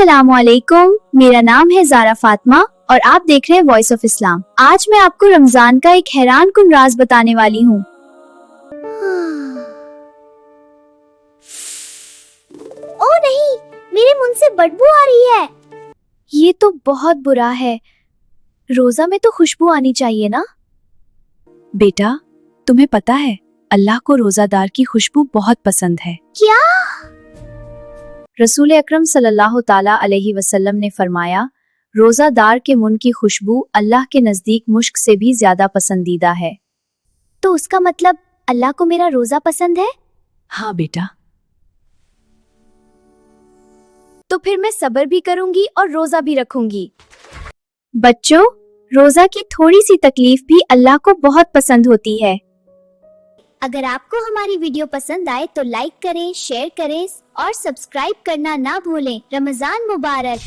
अस्सलामुअलैकुम, मेरा नाम है ज़ारा फातिमा और आप देख रहे हैं वॉइस ऑफ इस्लाम। आज मैं आपको रमजान का एक हैरान कुन राज बताने वाली हूँ। ओह नहीं, मेरे मुंह से बदबू आ रही है। ये तो बहुत बुरा है। रोजा में तो खुशबू आनी चाहिए ना। बेटा, तुम्हें पता है अल्लाह को रोजादार की खुशबू बहुत पसंद है। क्या? रसूल अकरम सल्लल्लाहु ताला अलैहि वसल्लम ने फरमाया, रोजादार के मुंह की खुशबू अल्लाह के नजदीक मुश्क से भी ज्यादा पसंदीदा है। तो उसका मतलब अल्लाह को मेरा रोजा पसंद है? हाँ बेटा। तो फिर मैं सब्र भी करूंगी और रोजा भी रखूंगी। बच्चों, रोजा की थोड़ी सी तकलीफ भी अल्लाह को बहुत पसंद होती है। अगर आपको हमारी वीडियो पसंद आए तो लाइक करें, शेयर करें और सब्सक्राइब करना ना भूलें। रमजान मुबारक।